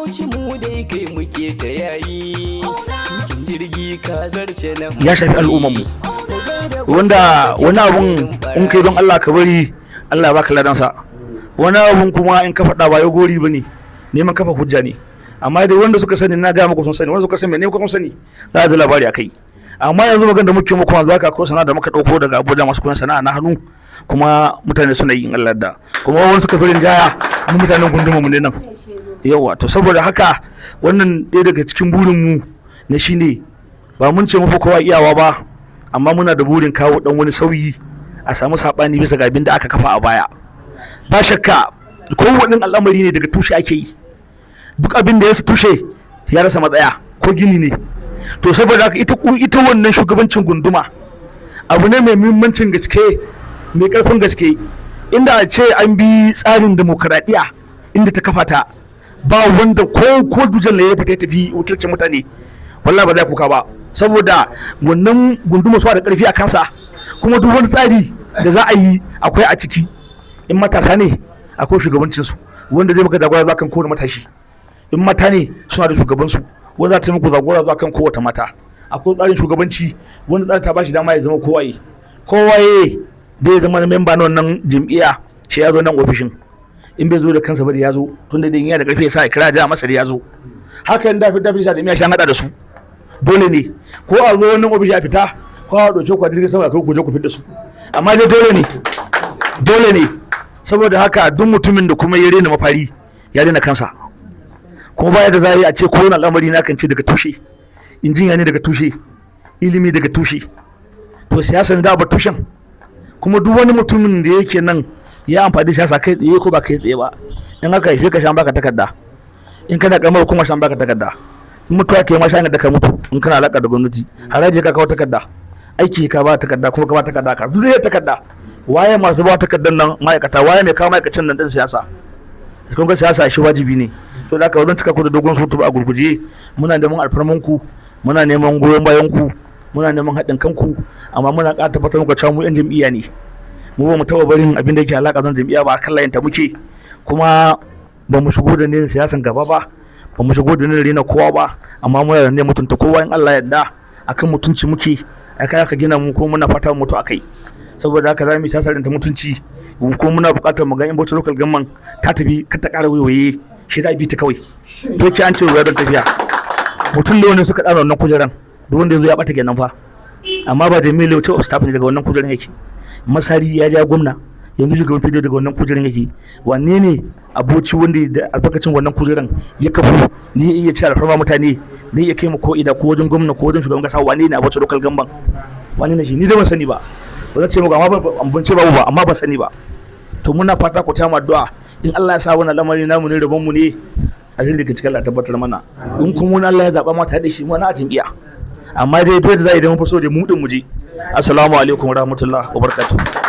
Bauchi mu dai kai muke ta yayi. Kin jirgi ka zarce nan. Ya shafi al'ummar mu. Wanda wani abun in kai don Allah ka bari Allah baka ladansa. Wani abun kuma in ka faɗa ba ya gori bane. Neman kafa hujja ne. Amma dai wanda suka sani na ga muku sun sani, wanda suka sani ne kuma sani za a ji labari akai. Amma yanzu magan da muke muku yanzu haka ko sana'a da muka dauko daga Abuja masu koyon sana'a na hannu kuma mutane suna yin Allah da. Kuma wani suka firin jaya mu mutanen gunduma mu ne nan. Yawa to saboda haka wannan ɗaya daga cikin burin mu na shine ba mun ce mu fa kowa iyawa ba, amma muna da burin kawo dan wani sauyi a samu sabani bisa ga abin da aka kafa a baya. Ba shakka kowane al'amari ne daga tushe ake yi. Duk abin da ya tushe ya rasa matsaya ko gini ne. To saboda haka ita wannan shugabancin gunduma abu ne mai muhimmancin gaske, mai karfin gaske. Inda a ce an bi tsarin demokradiya inda ta kafa ta, ba wanda ko dujan ya fita tafi wakilcin mutane wallahi ba zai kuka ba, saboda wannan gunduma su da karfi a kansa. Kuma duk wani tsari da za a yi akwai a ciki. In matasa ne akwai shugabancinsu wanda zai maka jagora za kan kowane matashi. In mata ne suna da shugabansu wanda za ta muku jagora za kan kowace mata. Akwai tsarin shugabanci wanda za ta bashi dama ya zama kowaye da ya zama memba na wannan jam'iyya shi ya zo nan ofishin. In bai zo da kansa ba da ya zo, tun da yana da karfi ya sa ya kira ja masa da ya zo. Hakan da sa jami'a shan hada da su dole ne, ko a zo wannan ofishi a fita ko a dauke ku a jirgin sama kai ku je ku fitar da su, amma dai dole ne saboda haka duk mutumin da kuma ya rena mafari ya rena kansa. Kuma baya da zai a ce kowane al'amari na kan ce daga tushe, injiniya ne daga tushe, ilimi daga tushe, to siyasa ne da ba tushen. Kuma duk wani mutumin da yake nan ya amfani siyasa kai tsaye ko ba kai tsaye ba, in aka haife ka shan baka takarda, in kana kamar kuma shan baka takarda, in mutuwa ke ma shan da ka mutu in kana alaka da gwamnati, haraji ka kawo takarda, aiki ka ba takarda, kuma ka ba takarda ka duk zai takarda. Waye masu ba takardar nan ma'aikata, waye mai kawo ma'aikacin nan din siyasa. Kun ga siyasa shi wajibi ne. To da haka zan cika ku da dogon sutu a gurguje. Muna neman alfarman ku, muna neman goyon bayan ku, muna neman haɗin kanku, amma muna ƙara tabbatar muku cewa mu yan jam'iyya ne. Mu ba mu taɓa barin abin da yake alaƙa zan jam'iyya ba, kan layin ta muke. Kuma ba mu shigo da ne siyasan gaba ba mu shigo da ne rena kowa ba, amma mu ne mutunta kowa in Allah yarda. Akan mutunci muke, akai aka gina mu ko muna fata mu mutu akai. Saboda haka za mu yi sasarin ta mutunci, ko muna buƙatar mu ga in Bauchi local government ta tafi kar ta ƙara waye shi da bi ta kawai. To ki an ce ruwa don tafiya, mutum da wani suka ɗara wannan kujeran, duk wanda ya zo ya ɓata kenan fa. Amma ba Jamilu Leute of staff ne daga wannan kujeran yake. Masari ya ja gwamna, yanzu shugaban fidiyo daga wannan kujeran yake. Wanne ne aboci wanda da albarkacin wannan kujeran ya kafu ne ya iya cire alfarma mutane, ne ya kai mu ko ida ko wajen gwamna ko wajen shugaban kasa, wane ne a Bauchi local government? Wane ne shi? Ni da ban sani ba. Ba zan ce muku amma ban ce babu ba, amma ban sani ba. To muna fata ku taya mu addu'a in Allah ya sa wannan lamari namu ne rabon mu ne a cikin daga cikin Allah tabbatar mana. In kuma Allah ya zaba mata da shi mu na jam'iyya. Amma dai dole za a yi da mun fi so da mu din mu je. Assalamu alaikum warahmatullahi wabarakatuh.